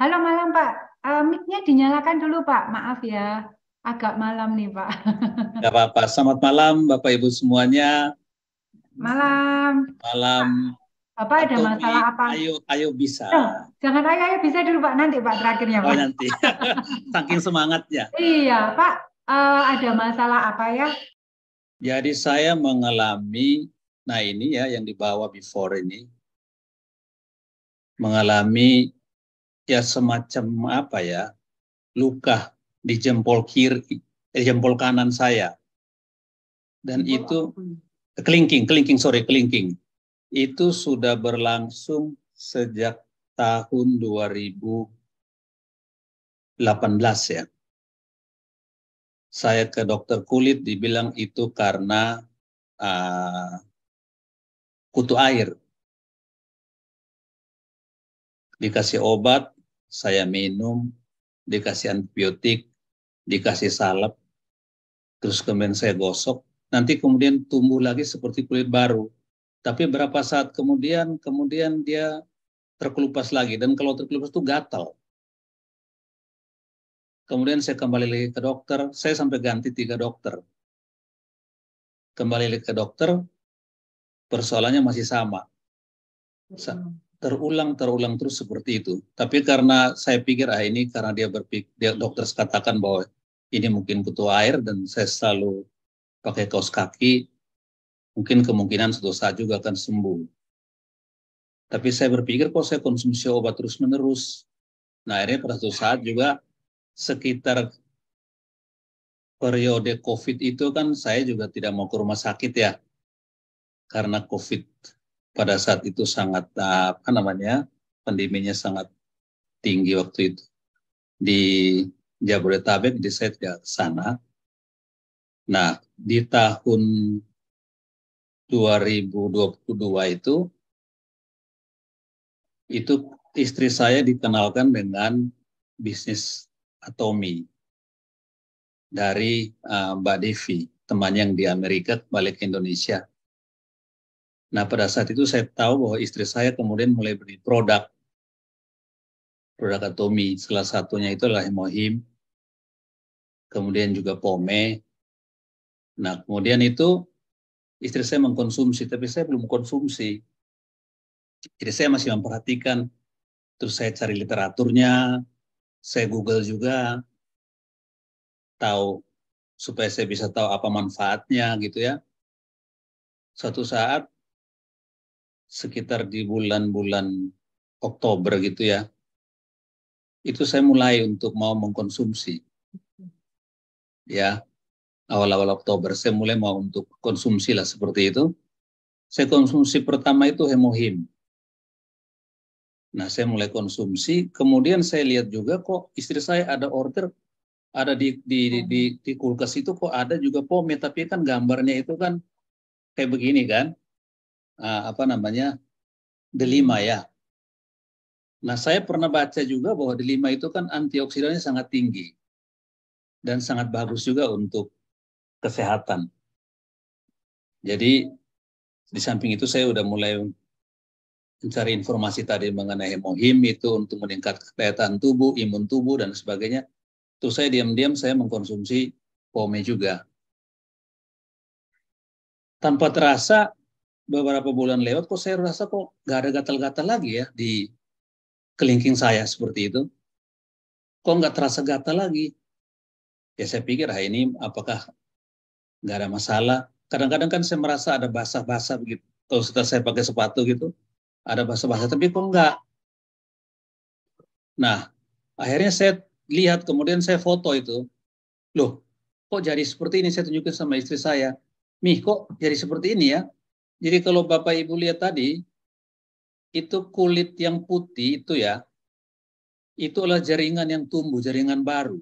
Halo malam Pak. Mic-nya dinyalakan dulu Pak. Maaf ya, agak malam nih Pak. Gak apa-apa. Selamat malam Bapak Ibu semuanya. Malam. Malam Bapak ada atau masalah apa? ayo ayo bisa. Loh, jangan ayo bisa dulu Pak. Nanti Pak terakhirnya Oh Pak. nanti. Saking semangatnya. Iya Pak. Ada masalah apa ya? Jadi saya mengalami, nah ini ya yang di bawah before ini, mengalami ya semacam apa ya, luka di jempol kiri, jempol kanan saya. Dan Jempol itu apa pun? kelingking. Itu sudah berlangsung sejak tahun 2018 ya. Saya ke dokter kulit dibilang itu karena uh, kutu air. Dikasih obat, saya minum, dikasih antibiotik, dikasih salep, terus kemudian saya gosok, nanti kemudian tumbuh lagi seperti kulit baru. Tapi berapa saat kemudian dia terkelupas lagi, dan kalau terkelupas itu gatal. Kemudian saya kembali lagi ke dokter, saya sampai ganti 3 dokter. Kembali lagi ke dokter, persoalannya masih sama. Terulang terus seperti itu. Tapi karena saya pikir ini karena dia dokter katakan bahwa ini mungkin kutu air dan saya selalu pakai kaos kaki, mungkin kemungkinan suatu saat juga akan sembuh. Tapi saya berpikir kok saya konsumsi obat terus menerus. Nah akhirnya pada suatu saat juga sekitar periode COVID itu kan saya juga tidak mau ke rumah sakit ya, karena COVID pada saat itu sangat apa namanya, pandeminya sangat tinggi waktu itu di Jabodetabek, di saya tidak ke sana. Nah di tahun 2022 itu istri saya dikenalkan dengan bisnis Atomi dari Mbak Devi, teman yang di Amerika kembali ke Indonesia. Nah pada saat itu saya tahu bahwa istri saya kemudian mulai beli produk Atomi. Salah satunya itu adalah Hemohim, kemudian juga Pome. Nah kemudian itu istri saya mengkonsumsi, tapi saya belum konsumsi. Jadi saya masih memperhatikan, terus saya cari literaturnya, saya Google juga, tahu supaya saya bisa tahu apa manfaatnya gitu ya. Suatu saat sekitar di bulan-bulan Oktober gitu ya, itu saya mulai untuk mau mengkonsumsi. Ya, awal-awal Oktober saya mulai mau untuk konsumsi lah seperti itu. Saya konsumsi pertama itu Hemohim. Nah, saya mulai konsumsi, kemudian saya lihat juga kok istri saya ada order, ada di kulkas itu kok ada juga pome, tapi kan gambarnya itu kan kayak begini kan, apa namanya, delima ya. Nah, saya pernah baca juga bahwa delima itu kan antioksidannya sangat tinggi dan sangat bagus juga untuk kesehatan. Jadi di samping itu saya udah mulai mencari informasi tadi mengenai hemohim itu untuk meningkatkan daya tahan tubuh, imun tubuh dan sebagainya. Terus saya diam-diam saya mengkonsumsi pome juga. Tanpa terasa beberapa bulan lewat kok saya rasa kok nggak ada gatal-gatal lagi ya di kelingking saya seperti itu. Kok nggak terasa gatal lagi? Ya saya pikir ini apakah nggak ada masalah. Kadang-kadang kan saya merasa ada basah-basah begitu. Kalau setelah saya pakai sepatu gitu, ada basah-basah, tapi kok nggak. Nah, akhirnya saya lihat, kemudian saya foto itu. Loh, kok jadi seperti ini? Saya tunjukin sama istri saya. Mih, kok jadi seperti ini ya? Jadi kalau Bapak Ibu lihat tadi, itu kulit yang putih itu ya, itu adalah jaringan yang tumbuh, jaringan baru.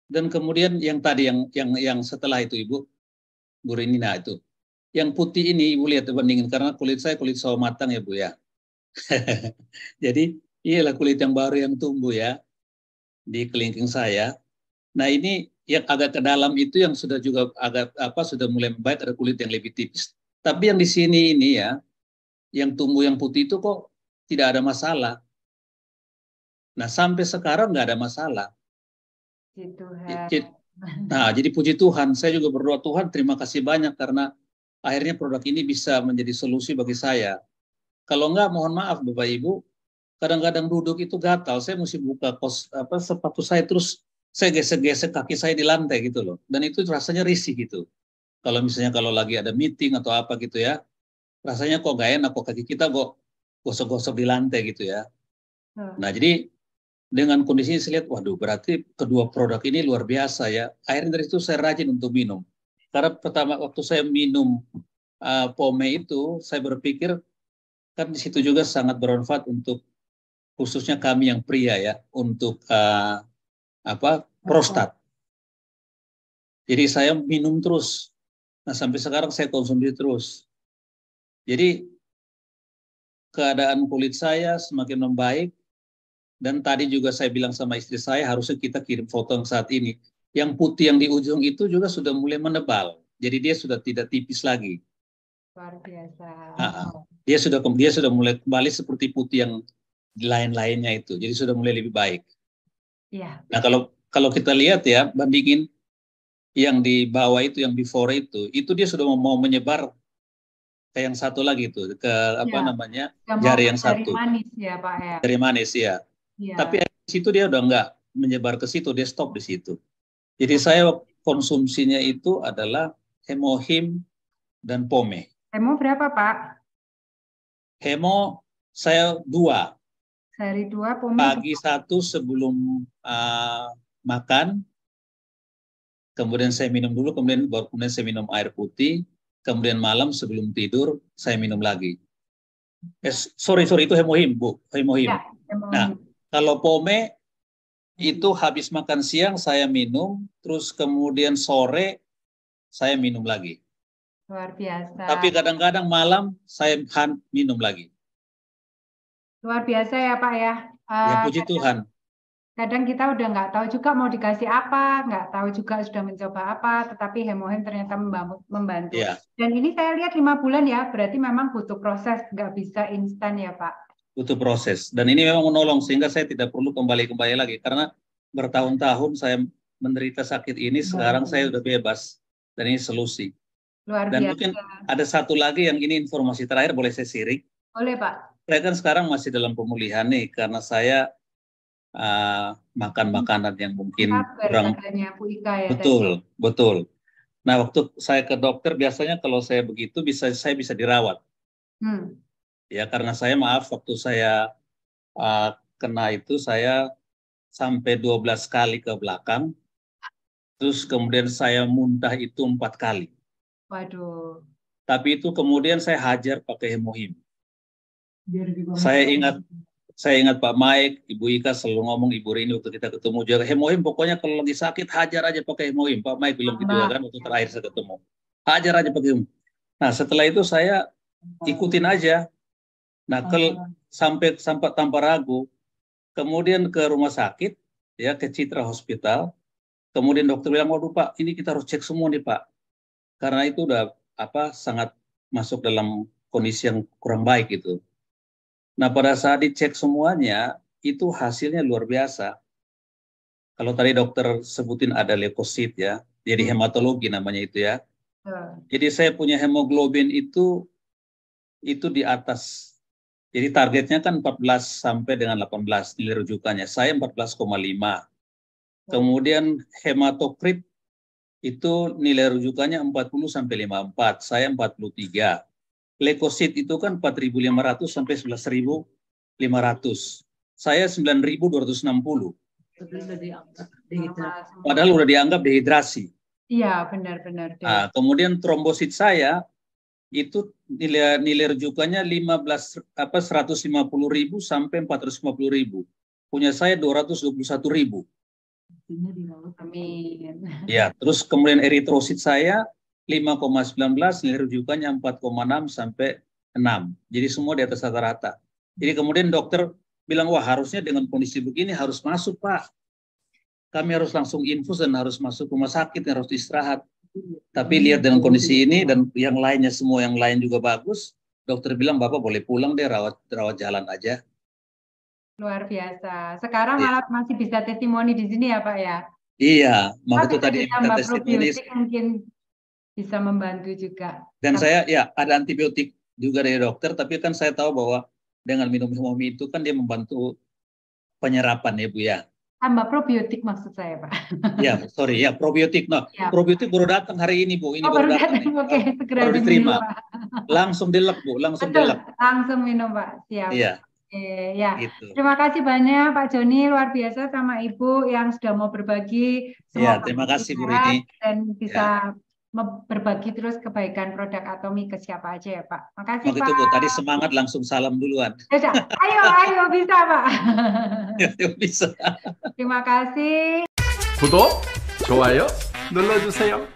Dan kemudian yang tadi yang setelah itu Ibu, Bu Rinina itu. Yang putih ini Ibu lihat bandingin, karena kulit saya kulit sawo matang ya Bu ya. Jadi inilah kulit yang baru yang tumbuh ya di kelingking saya. Nah ini yang agak ke dalam itu yang sudah juga agak apa sudah mulai membaik, ada kulit yang lebih tipis. Tapi yang di sini ini ya, yang tumbuh yang putih itu kok tidak ada masalah. Nah, sampai sekarang nggak ada masalah. Gitu. Nah, jadi puji Tuhan, saya juga berdoa, Tuhan terima kasih banyak karena akhirnya produk ini bisa menjadi solusi bagi saya. Kalau enggak, mohon maaf Bapak Ibu, kadang-kadang duduk itu gatal, saya mesti buka sepatu saya terus saya gesek-gesek kaki saya di lantai gitu loh. Dan itu rasanya risih gitu. Kalau misalnya kalau lagi ada meeting atau apa gitu ya, rasanya kok nggak enak, kok kaki kita kok gosok-gosok di lantai gitu ya. Nah, jadi dengan kondisi ini saya lihat, waduh berarti kedua produk ini luar biasa ya. Akhirnya dari itu saya rajin untuk minum. Karena pertama waktu saya minum pome itu, saya berpikir kan di situ juga sangat bermanfaat untuk khususnya kami yang pria ya, untuk prostat. Jadi saya minum terus. Nah sampai sekarang saya konsumsi terus. Jadi keadaan kulit saya semakin membaik. Dan tadi juga saya bilang sama istri saya, harusnya kita kirim foto yang saat ini. Yang putih yang di ujung itu juga sudah mulai menebal. Jadi dia sudah tidak tipis lagi. Luar biasa. Dia sudah mulai kembali seperti putih yang lain-lainnya itu. Jadi sudah mulai lebih baik. Iya. Nah kalau kita lihat ya, bandingin yang di bawah itu, yang before itu dia sudah mau menyebar ke yang satu lagi itu, ke namanya jari yang satu. Jari manis ya Pak ya. Jari manis ya. Ya. Tapi di situ dia udah nggak menyebar ke situ, dia stop di situ. Jadi saya konsumsinya itu adalah Hemohim dan Pome. Hemo berapa Pak? Hemo saya 2. Sehari 2, Pome pagi 1 sebelum makan, kemudian saya minum dulu, kemudian saya minum air putih, kemudian malam sebelum tidur saya minum lagi. Sorry itu Hemohim Bu, Hemohim. Ya, Hemohim. Nah kalau Pome itu habis makan siang saya minum, terus kemudian sore saya minum lagi. Luar biasa. Tapi kadang-kadang malam saya minum lagi. Luar biasa ya Pak ya. Ya puji Tuhan. Kadang kita udah nggak tahu juga mau dikasih apa, nggak tahu juga sudah mencoba apa, tetapi Hemohim ternyata membantu. Ya. Dan ini saya lihat 5 bulan ya, berarti memang butuh proses, nggak bisa instan ya Pak. Butuh proses. Dan ini memang menolong sehingga saya tidak perlu kembali lagi. Karena bertahun-tahun saya menderita sakit ini, sekarang saya udah bebas. Dan ini solusi. Luar biasa. Dan mungkin ada satu lagi yang ini informasi terakhir, boleh saya sirik? Boleh Pak. Saya kan sekarang masih dalam pemulihan nih, karena saya makan makanan yang mungkin kurang. Ya, betul. Nah waktu saya ke dokter, biasanya kalau saya begitu saya bisa dirawat. Ya karena saya waktu saya kena itu saya sampai 12 kali ke belakang, terus kemudian saya muntah itu 4 kali. Waduh. Tapi itu kemudian saya hajar pakai Hemohim. Saya ingat Pak Mike, Ibu Ika selalu ngomong, Ibu Rini waktu kita ketemu juga, Hemohim pokoknya kalau lagi sakit hajar aja pakai Hemohim. Pak Mike bilang gitu kan waktu terakhir saya ketemu. Hajar aja pakai Hemohim. Nah setelah itu saya ikutin aja. Nah sampai tanpa ragu, kemudian ke rumah sakit, ya ke Citra Hospital. Kemudian dokter bilang, waduh Pak, ini kita harus cek semua nih Pak, karena itu udah sangat masuk dalam kondisi yang kurang baik gitu. Nah pada saat dicek semuanya, itu hasilnya luar biasa. Kalau tadi dokter sebutin ada leukosit ya, jadi hematologi namanya itu ya. Jadi saya punya hemoglobin itu di atas. Jadi targetnya kan 14 sampai dengan 18 nilai rujukannya. Saya 14,5. Kemudian hematokrit itu nilai rujukannya 40 sampai 54. Saya 43. Leukosit itu kan 4.500 sampai 11.500. Saya 9.260. Padahal udah dianggap dehidrasi. Iya, benar-benar. Nah, kemudian trombosit saya itu nilai rujukannya 150.000 sampai 450.000. Punya saya 221.000. Amin. Ya, terus kemudian eritrosit saya 5,19, nilai rujukannya 4,6 sampai 6. Jadi semua di atas rata-rata. Jadi kemudian dokter bilang, wah harusnya dengan kondisi begini harus masuk Pak. Kami harus langsung infus dan harus masuk rumah sakit, harus istirahat. Tapi lihat dengan kondisi ini dan yang lainnya semua yang lain juga bagus, dokter bilang Bapak boleh pulang deh, rawat jalan aja. Luar biasa. Sekarang Iya. malah masih bisa testimoni di sini ya Pak ya? Iya, Pak itu bisa tadi ditambah testimoni. probiotik mungkin bisa membantu juga. Dan saya ya ada antibiotik juga dari dokter, tapi kan saya tahu bahwa dengan minum Hemomin itu kan dia membantu penyerapan ya Bu ya. Tambah probiotik maksud saya Pak. Ya, sorry ya, probiotik. Nah, Ya. probiotik baru datang hari ini Bu, ini baru datang. Oke, segera baru diminum, diterima. Pak. Langsung dilek Bu, langsung Betul, dilek. langsung minum Pak, siap. Iya. Ya, gitu. Terima kasih banyak Pak Joni, luar biasa sama Ibu yang sudah mau berbagi. Semoga terima kasih Bu Rini. Dan bisa berbagi terus kebaikan produk Atomi ke siapa aja ya Pak. Makasih Pak. Begitu Bu, tadi semangat langsung salam duluan. Ayo bisa Pak. bisa. Terima kasih. 구독, 좋아요 눌러주세요.